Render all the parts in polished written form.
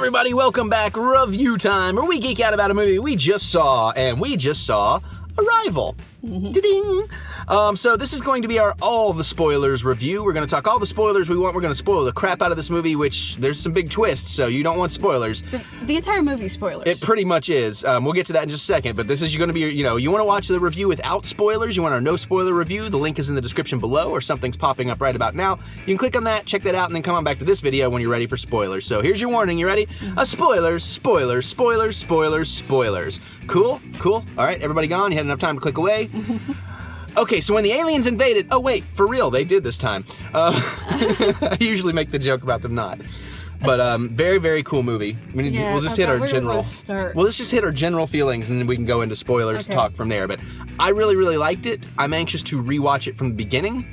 everybody, welcome back. Review time, where we geek out about a movie we just saw, and we just saw Arrival. Da-ding! So this is going to be our all the spoilers review. We're going to talk all the spoilers we want. We're going to spoil the crap out of this movie, which there's some big twists, so you don't want spoilers. The entire movie spoilers. It pretty much is. We'll get to that in just a second, but this is going to be, you know, you want to watch the review without spoilers, you want our no spoiler review, the link is in the description below, or something's popping up right about now. You can click on that, check that out, and then come on back to this video when you're ready for spoilers. So here's your warning, you ready? Spoilers, spoilers, spoilers, spoilers, spoilers. Cool? Cool? All right, everybody gone? You had enough time to click away? Okay, so when the aliens invaded, oh wait, for real, they did this time. I usually make the joke about them not. But very, very cool movie. We'll just hit our general. Well, let's just hit our general feelings, and then we can go into spoilers talk from there. But I really, really liked it. I'm anxious to rewatch it from the beginning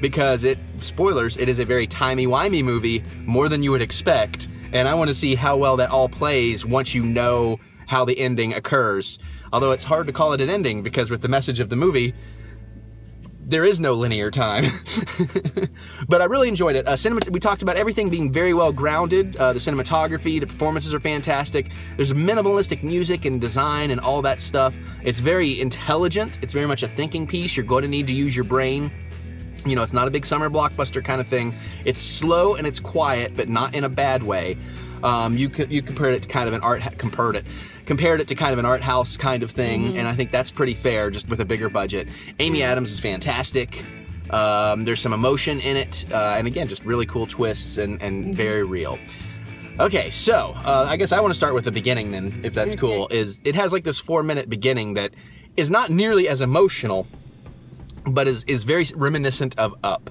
because spoilers, it is a very timey-wimey movie, more than you would expect. And I want to see how well that all plays once you know how the ending occurs. Although it's hard to call it an ending because with the message of the movie, there is no linear time. But I really enjoyed it. We talked about everything being very well grounded. The cinematography, the performances are fantastic. There's minimalistic music and design and all that stuff. It's very intelligent. It's very much a thinking piece. You're going to need to use your brain. You know, it's not a big summer blockbuster kind of thing. It's slow and it's quiet, but not in a bad way. You compared it to kind of an compared it to kind of an art house kind of thing, and I think that's pretty fair, just with a bigger budget. Amy Adams is fantastic. There's some emotion in it, and again, just really cool twists and very real. Okay, so I guess I want to start with the beginning then, if that's cool. It has like this 4-minute beginning that is not nearly as emotional, but is very reminiscent of Up.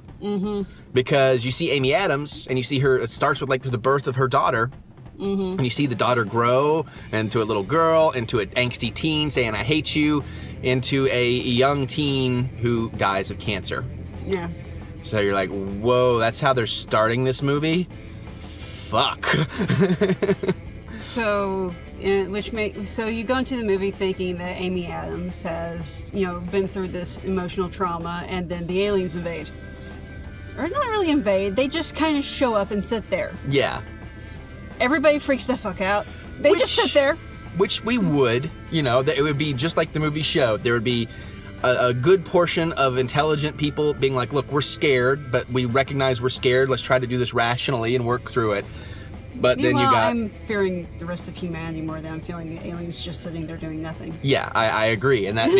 Because you see Amy Adams, and you see her, it starts with like the birth of her daughter, and you see the daughter grow into a little girl, into an angsty teen saying, I hate you, into a young teen who dies of cancer. Yeah. So you're like, whoa, that's how they're starting this movie? Fuck. So you go into the movie thinking that Amy Adams has, you know, been through this emotional trauma, and then the aliens invade. Or not really invade, they just kind of show up and sit there. Yeah. Everybody freaks the fuck out. They just sit there. Which we would, you know, that it would be just like the movie showed. There would be a good portion of intelligent people being like, look, we're scared, but we recognize we're scared. Let's try to do this rationally and work through it. But then you got... I'm fearing the rest of humanity more than I'm feeling the aliens just sitting there doing nothing. Yeah, I agree, and that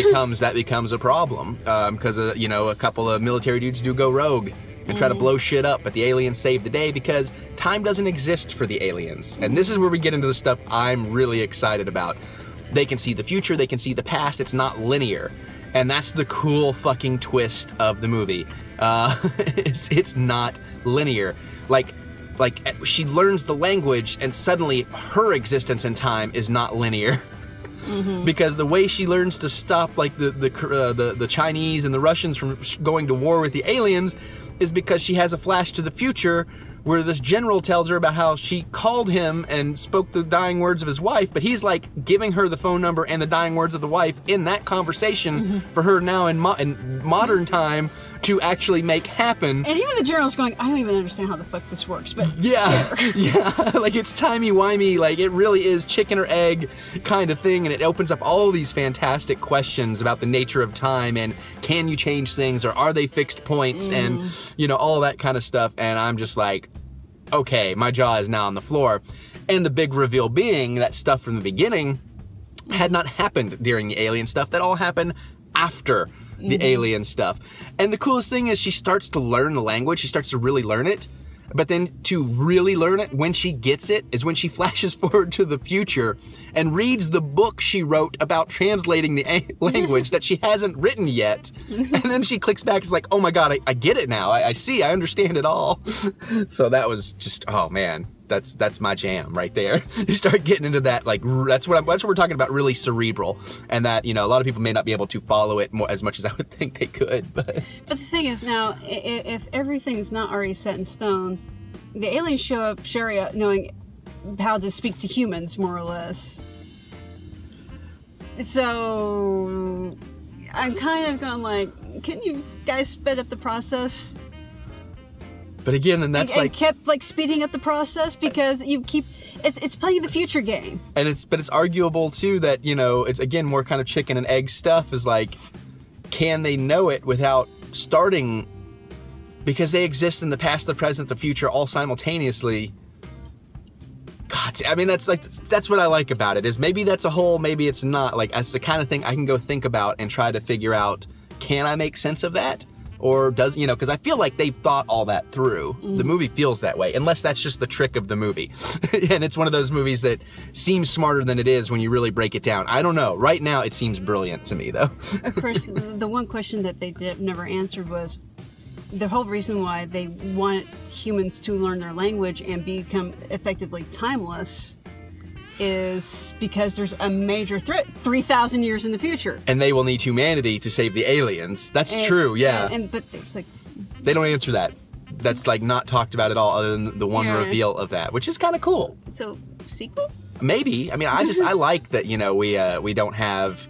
becomes a problem because you know, a couple of military dudes do go rogue and try to blow shit up, but the aliens save the day because time doesn't exist for the aliens. And this is where we get into the stuff I'm really excited about. They can see the future, they can see the past, it's not linear. And that's the cool fucking twist of the movie. It's not linear. Like she learns the language and suddenly her existence in time is not linear. Because the way she learns to stop like the Chinese and the Russians from going to war with the aliens is because she has a flash to the future where this general tells her about how she called him and spoke the dying words of his wife, but he's like giving her the phone number and the dying words of the wife in that conversation for her now in modern time to actually make happen. And even the general's going, I don't even understand how the fuck this works, but yeah, yeah, like it's timey-wimey, like it really is chicken or egg kind of thing, and it opens up all these fantastic questions about the nature of time and can you change things or are they fixed points and, you know, all that kind of stuff, and I'm just like, okay, my jaw is now on the floor. And the big reveal being that stuff from the beginning had not happened during the alien stuff. That all happened after the alien stuff. And the coolest thing is she starts to learn the language. She starts to really learn it. But then to really learn it, when she gets it, is when she flashes forward to the future and reads the book she wrote about translating the language that she hasn't written yet. And then she clicks back, it's like, oh my God, I get it now. I see, I understand it all. So that was just, oh man, that's my jam right there. You start getting into that, like, that's what we're talking about, really cerebral. And that, you know, a lot of people may not be able to follow it as much as I would think they could, but the thing is now, if everything's not already set in stone, the aliens show up Sharia knowing how to speak to humans, more or less. So I'm kind of going like, can you guys sped up the process? But again, and that's and kept like speeding up the process because you keep it's playing the future game. And it's arguable too that, you know, it's again more kind of chicken and egg stuff, is like, can they know it without starting, because they exist in the past, the present, the future all simultaneously. God, I mean, that's what I like about it, is maybe that's a hole, maybe it's not. Like, that's the kind of thing I can go think about and try to figure out, can I make sense of that? Or does, you know, because I feel like they've thought all that through. The movie feels that way, unless that's just the trick of the movie. And it's one of those movies that seems smarter than it is when you really break it down. I don't know. Right now, it seems brilliant to me, though. Of course, the one question that they never answered was the whole reason why they want humans to learn their language and become effectively timeless is because there's a major threat 3,000 years in the future. And they will need humanity to save the aliens. That's true, yeah. But it's like... They don't answer that. That's like not talked about at all, other than the one reveal of that, which is kind of cool. So, sequel? Maybe. I mean, I like that, you know, we don't have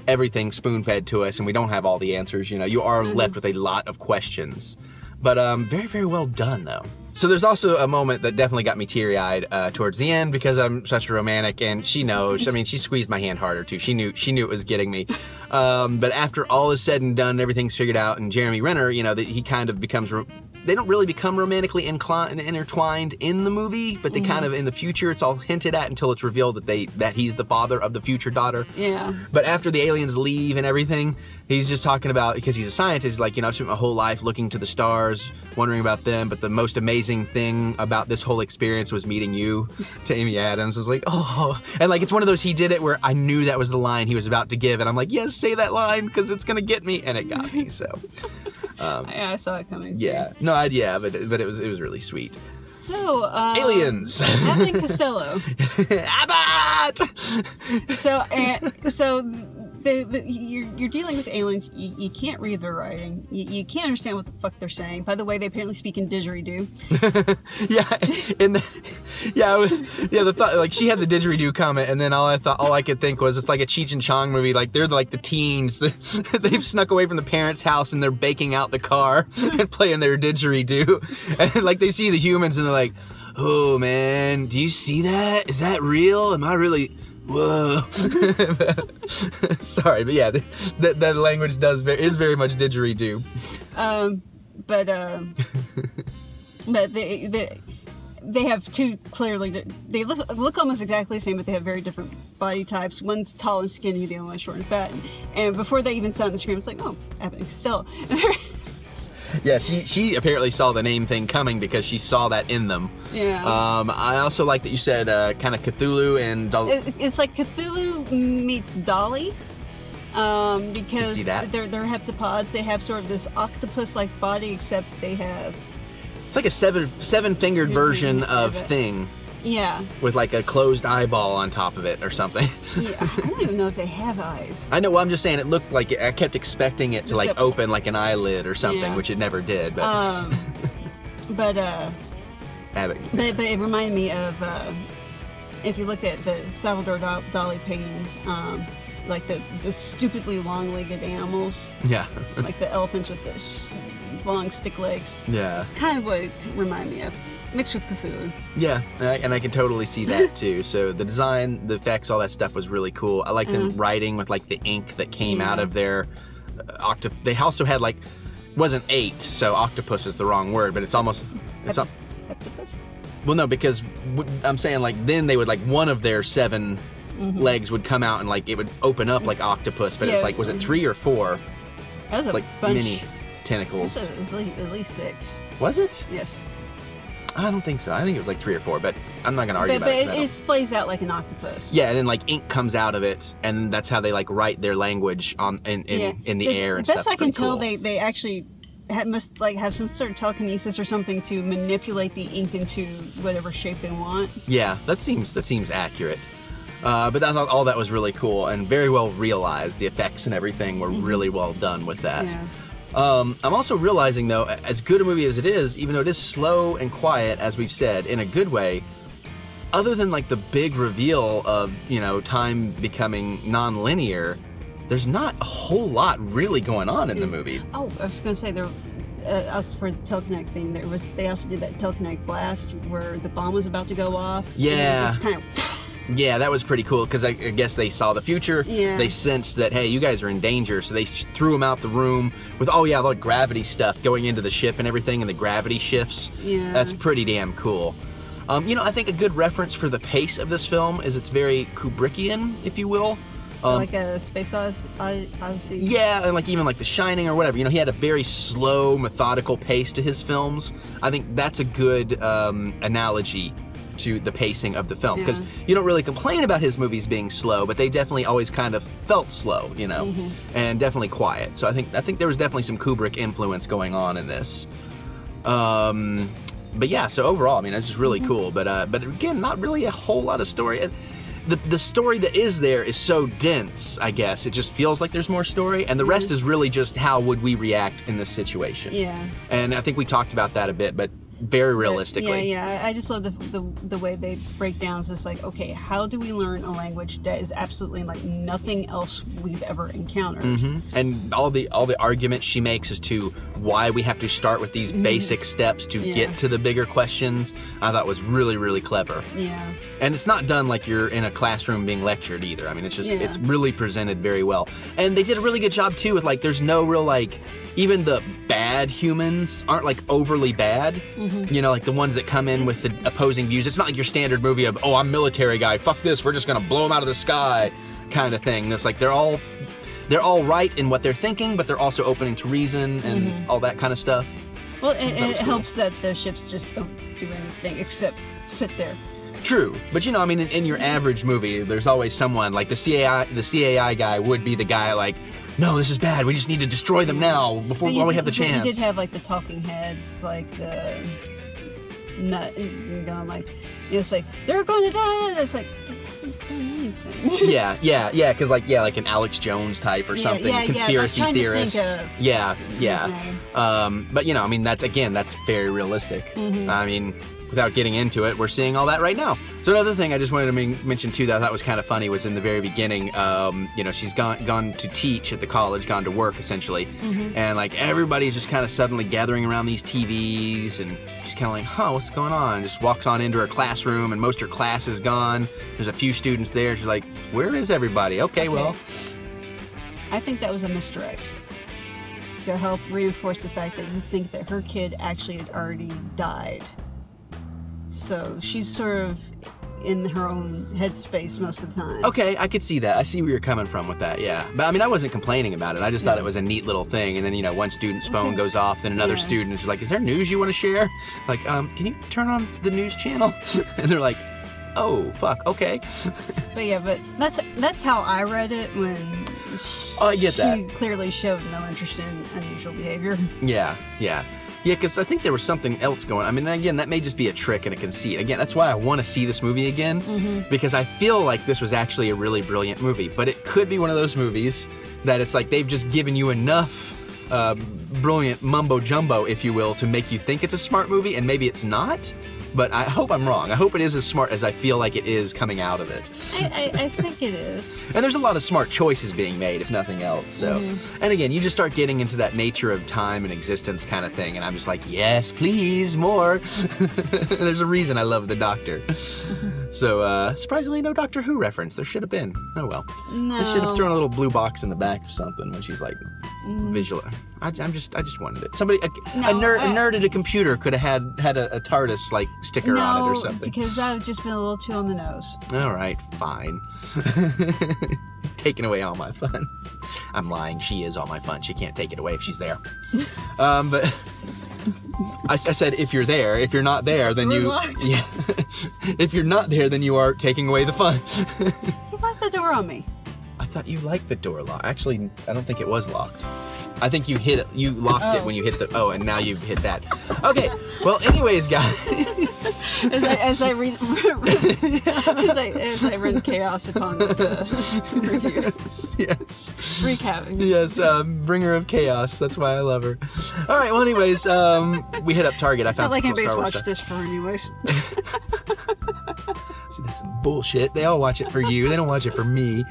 everything spoon-fed to us and we don't have all the answers, you know. You are left with a lot of questions. But very, very well done, though. So there's also a moment that definitely got me teary-eyed towards the end, because I'm such a romantic, and she knows. I mean, she squeezed my hand harder, too. She knew it was getting me. But after all is said and done, everything's figured out, and Jeremy Renner, you know, that he kind of becomes... They don't really become romantically intertwined in the movie, but they kind of, in the future, it's all hinted at until it's revealed that he's the father of the future daughter. Yeah. But after the aliens leave and everything, he's just talking about, because he's a scientist, like, you know, I've spent my whole life looking to the stars, wondering about them, but the most amazing thing about this whole experience was meeting you, to Amy Adams. I was like, oh. And like, it's one of those, he did it where I knew that was the line he was about to give, and I'm like, yes, say that line, because it's gonna get me, and it got me, so. Yeah, I saw it coming. Yeah, no idea, but it was really sweet. So, aliens. Abbott and Costello. Abbott. So you're dealing with aliens. You can't read their writing. You can't understand what the fuck they're saying. By the way, they apparently speak in didgeridoo. The thought, like, she had the didgeridoo comment, and then all I could think was, it's like a Cheech and Chong movie. Like, they're like the teens that they've snuck away from the parents' house and they're baking out the car and playing their didgeridoo, and like they see the humans and they're like, oh man, do you see that? Is that real? Am I really? Whoa. Sorry, but yeah, that language is very much didgeridoo. But they have two clearly, they look almost exactly the same, but they have very different body types. One's tall and skinny, the other one's short and fat. And before they even saw on the screen, it's like, oh, Abbott and Costello. Yeah, she apparently saw the name thing coming because she saw that in them. Yeah. I also like that you said kind of Cthulhu and... It's like Cthulhu meets Dolly. Because they're heptapods. They have sort of this octopus-like body, except they have... It's like a seven-fingered version of Thing. Yeah. With like a closed eyeball on top of it or something. Yeah, I don't even know if they have eyes. I know, well, I'm just saying it looked like it. I kept expecting it to like open like an eyelid or something, which it never did. But but it reminded me of if you look at the Salvador Dali paintings, like the stupidly long-legged animals. Yeah. Like the elephants with the long stick legs. Yeah. It's kind of what it reminded me of. Mixed with Cthulhu. Yeah, and I can totally see that too. So the design, the effects, all that stuff was really cool. I like them writing with like the ink that came out of their They also had like, wasn't 8, so octopus is the wrong word, but it's almost Heptopus? Well, no, because I'm saying like then they would like one of their 7 legs would come out and like it would open up like octopus, but it's like, was it 3 or 4? That was a like bunch. Mini tentacles. It was like at least 6. Was it? Yes. I don't think so. I think it was like 3 or 4, but I'm not gonna argue about it. But it splays out like an octopus. Yeah, and then like ink comes out of it, and that's how they like write their language in the air and stuff. Best I can tell, they actually must like have some sort of telekinesis or something to manipulate the ink into whatever shape they want. Yeah, that seems accurate. But I thought all that was really cool and very well realized. The effects and everything were really well done with that. Yeah. I'm also realizing, though, as good a movie as it is, even though it is slow and quiet, as we've said, in a good way, other than like the big reveal of, you know, time becoming non-linear, there's not a whole lot really going on in the movie. Oh, I was going to say, us for the telekinetic thing, they also did that telekinetic blast where the bomb was about to go off. Yeah. Just kind of. Yeah, that was pretty cool because I guess they saw the future. Yeah. They sensed that, hey, you guys are in danger, so they threw him out the room with, oh yeah, the gravity stuff going into the ship and everything, and the gravity shifts. Yeah. That's pretty damn cool. You know, I think a good reference for the pace of this film is it's very Kubrickian, if you will. So like a Space Odyssey? Yeah, and like even like The Shining or whatever. You know, he had a very slow, methodical pace to his films. I think that's a good analogy to the pacing of the film, because you don't really complain about his movies being slow, but they definitely always kind of felt slow, you know, and definitely quiet. So I think there was definitely some Kubrick influence going on in this. But yeah, so overall, I mean, it's just really cool. But again, not really a whole lot of story. The story that is there is so dense, I guess. It just feels like there's more story, and the rest is really just how would we react in this situation. Yeah. And I think we talked about that a bit, but very realistically. Yeah. I just love the way they break down. It's just like, okay, how do we learn a language that is absolutely like nothing else we've ever encountered? And all the argument she makes as to why we have to start with these basic steps to get to the bigger questions, I thought was really, really clever. Yeah. And it's not done like you're in a classroom being lectured either. I mean, it's just it's really presented very well. And they did a really good job too with like there's no real like, even the bad humans aren't like overly bad. You know, like the ones that come in with the opposing views. It's not like your standard movie of, oh, I'm military guy, fuck this, we're just gonna blow them out of the sky kind of thing. It's like they're all right in what they're thinking, but they're also opening to reason and all that kind of stuff. Well, it helps that the ships just don't do anything except sit there. True, but you know, I mean, in your average movie, there's always someone like the CAI guy would be the guy like, no, this is bad. We just need to destroy them now while we have the chance. You did have like the talking heads, like the nut, like it's like they're going to die. It's like yeah, because like an Alex Jones type or something, conspiracy theorist. But you know, I mean, that's very realistic. I mean, without getting into it, we're seeing all that right now. So another thing I just wanted to mention too that I thought was kind of funny was in the very beginning, you know, she's gone to teach at the college, gone to work essentially, and like everybody's just kind of suddenly gathering around these TVs, and she's kind of like, huh, what's going on? Just walks on into her classroom, and most of her class is gone. There's a few students there. She's like, where is everybody? Okay, well. I think that was a misdirect to help reinforce the fact that you think that her kid actually had already died. So she's sort of in her own headspace most of the time. Okay, I could see that. I see where you're coming from with that, yeah. But I mean, I wasn't complaining about it. I just thought it was a neat little thing. And then, you know, one student's phone goes off, then another student is like, is there news you want to share? Like, can you turn on the news channel? And they're like, oh, fuck, okay. But that's how I read it when I get that. She clearly showed no interest in unusual behavior. Yeah, because I think there was something else going on. I mean, again, that may just be a trick and a conceit. Again, that's why I want to see this movie again, because I feel like this was actually a really brilliant movie. But it could be one of those movies that it's like they've just given you enough brilliant mumbo-jumbo, if you will, to make you think it's a smart movie, and maybe it's not. But I hope I'm wrong. I hope it is as smart as I feel like it is coming out of it. I think it is. And there's a lot of smart choices being made, if nothing else. So, and again, you just start getting into that nature of time and existence kind of thing, and I'm just like, yes, please, more. There's a reason I love the Doctor. So, surprisingly, no Doctor Who reference. There should have been. Oh well. No. They should have thrown a little blue box in the back of something when she's like, visual. I just wanted it. Somebody, a nerd at a computer could have had a TARDIS like sticker on it or something. Because that would just been a little too on the nose. All right, fine. Taking away all my fun. I'm lying. She is all my fun. She can't take it away if she's there. But I said if you're there. If you're not there, then yeah. If you're not there, then you are taking away the fun. You locked the door on me. I thought you liked the door lock. Actually, I don't think it was locked. I think you hit it. You locked it when you hit the. Oh, and now you've hit that. Okay. Well, anyways, guys. as I run chaos upon this review. Yes. Wreak havoc. Yes. Bringer of chaos. That's why I love her. All right. Well, anyways, we hit up Target. I found not like some cool anybody's Star Wars watched stuff. this for anyways. See, that's some bullshit. They all watch it for you. They don't watch it for me.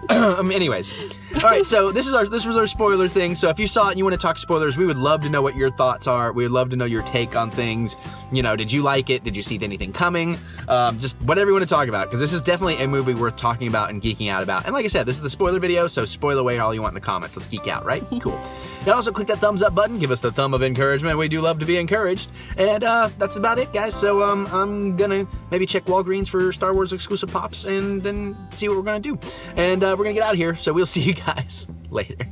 Anyways, All right, so this was our spoiler thing. So if you saw it and you want to talk spoilers, we would love to know what your thoughts are. We would love to know your take on things. You know, did you like it? Did you see anything coming? Just whatever you want to talk about, because this is definitely a movie worth talking about and geeking out about. And like I said, this is the spoiler video, so spoil away all you want in the comments. Let's geek out, right? Cool. And also click that thumbs up button. Give us the thumb of encouragement. We do love to be encouraged. And that's about it, guys. So I'm gonna maybe check Walgreens for Star Wars exclusive pops and then see what we're gonna do. And we're gonna get out of here. So we'll see you guys later.